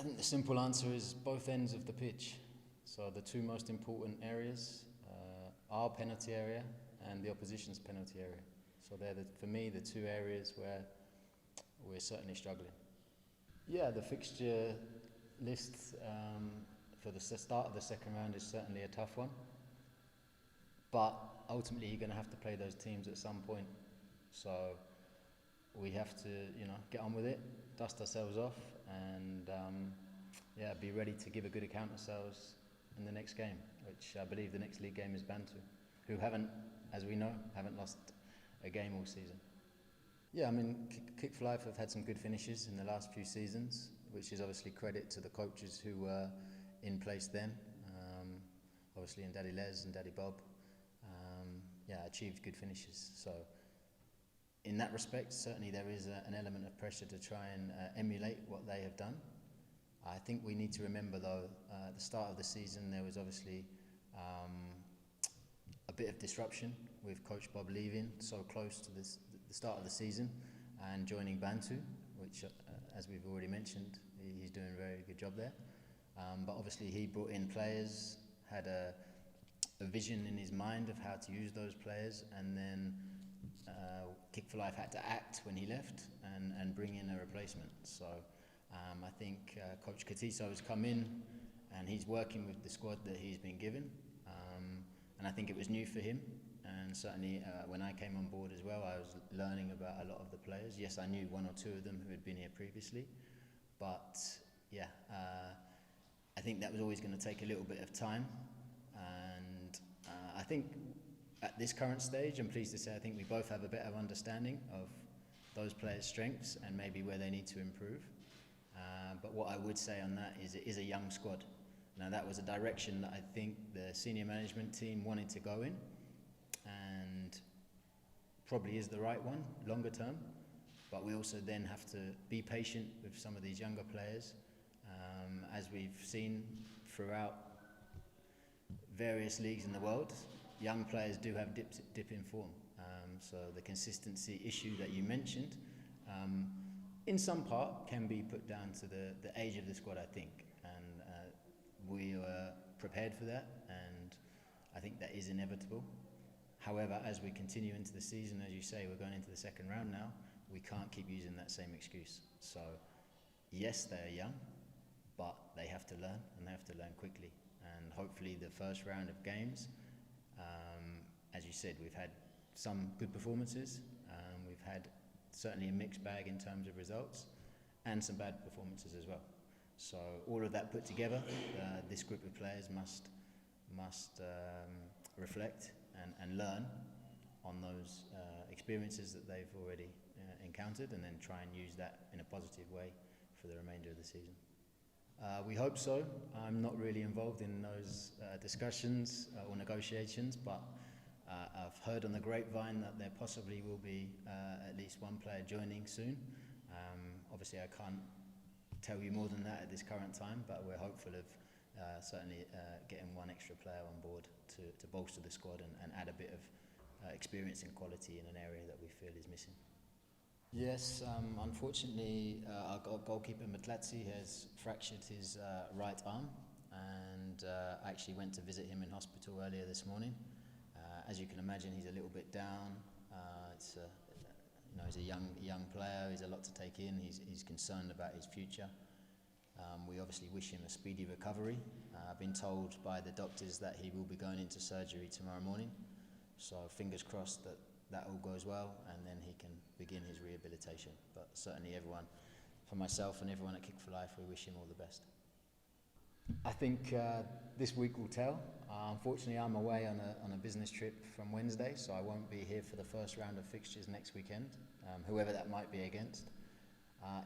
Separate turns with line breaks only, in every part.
think the simple answer is both ends of the pitch. So the two most important areas, our penalty area and the opposition's penalty area. So they're, for me, the two areas where we're certainly struggling. Yeah, the fixture list for the start of the second round is certainly a tough one. But ultimately, you're going to have to play those teams at some point. So we have to, get on with it, dust ourselves off, and be ready to give a good account of ourselves in the next game, which I believe the next league game is Bantu, who haven't, as we know, lost a game all season. Yeah, I mean, Kick4Life have had some good finishes in the last few seasons, which is obviously credit to the coaches who were in place then, obviously in Daddy Les and Daddy Bob, achieved good finishes. So in that respect, certainly there is an element of pressure to try and emulate what they have done. I think we need to remember, though, at the start of the season, there was obviously a bit of disruption with Coach Bob leaving so close to the start of the season and joining Bantu, which, as we've already mentioned, he's doing a very good job there. But obviously he brought in players, had a vision in his mind of how to use those players, and then Kick4Life had to act when he left and bring in a replacement. So I think Coach Katiso has come in and he's working with the squad that he's been given, and I think it was new for him, and certainly when I came on board as well, I was learning about a lot of the players. Yes, I knew one or two of them who had been here previously, but I think that was always going to take a little bit of time, and I think at this current stage, I'm pleased to say I think we both have a better understanding of those players' strengths and maybe where they need to improve. But what I would say on that is it is a young squad. Now that was a direction that I think the senior management team wanted to go in, and probably is the right one longer term. But we also then have to be patient with some of these younger players, as we've seen throughout various leagues in the world. Young players do have dip in form. So the consistency issue that you mentioned, in some part, can be put down to the age of the squad, I think. And we were prepared for that, and I think that is inevitable. However, as we continue into the season, as you say, we're going into the second round now, we can't keep using that same excuse. So, yes, they are young, but they have to learn, and they have to learn quickly. And hopefully the first round of games, as you said, we've had some good performances. We've had certainly a mixed bag in terms of results, and some bad performances as well. So all of that put together, this group of players must reflect and learn on those experiences that they've already encountered, and then try and use that in a positive way for the remainder of the season. We hope so. I'm not really involved in those discussions or negotiations, but I've heard on the grapevine that there possibly will be at least one player joining soon. Obviously, I can't tell you more than that at this current time, but we're hopeful of certainly getting one extra player on board to bolster the squad and add a bit of experience and quality in an area that we feel is missing. Yes, unfortunately, our goalkeeper Matlatsi has fractured his right arm, and I actually went to visit him in hospital earlier this morning. As you can imagine, he's a little bit down. He's a young player. He's a lot to take in. He's concerned about his future. We obviously wish him a speedy recovery. I've been told by the doctors that he will be going into surgery tomorrow morning. So fingers crossed that all goes well, and then he can begin his rehabilitation. But certainly everyone, for myself and everyone at Kick4Life, we wish him all the best. I think this week will tell. Unfortunately, I'm away on a business trip from Wednesday, so I won't be here for the first round of fixtures next weekend, whoever that might be against.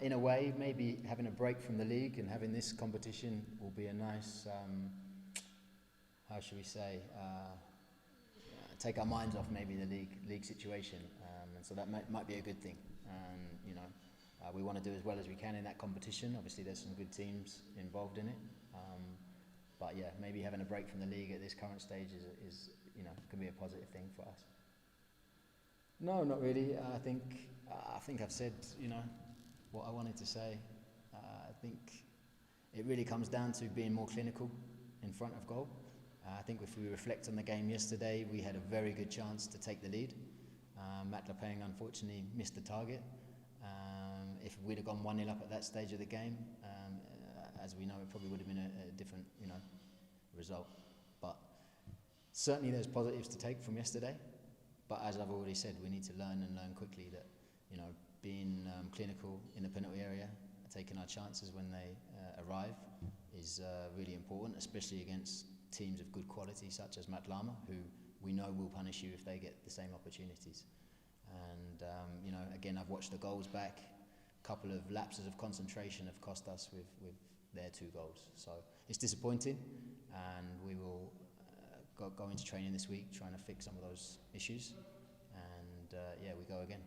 In a way, maybe having a break from the league and having this competition will be a nice, how should we say, take our minds off maybe the league situation, and so that might be a good thing. And we want to do as well as we can in that competition. Obviously, there's some good teams involved in it, but yeah, maybe having a break from the league at this current stage is can be a positive thing for us. No, not really. I think I've said what I wanted to say. I think it really comes down to being more clinical in front of goal. I think if we reflect on the game yesterday, we had a very good chance to take the lead. Matt Lepeng unfortunately missed the target. If we'd have gone 1-0 up at that stage of the game, as we know, it probably would have been a different, result. But certainly there's positives to take from yesterday. But as I've already said, we need to learn quickly that, being clinical in the penalty area, taking our chances when they arrive is really important, especially against teams of good quality such as Matt Lama, who we know will punish you if they get the same opportunities. And again, I've watched the goals back. A couple of lapses of concentration have cost us with their 2 goals. So it's disappointing, and we will go into training this week trying to fix some of those issues. And we go again.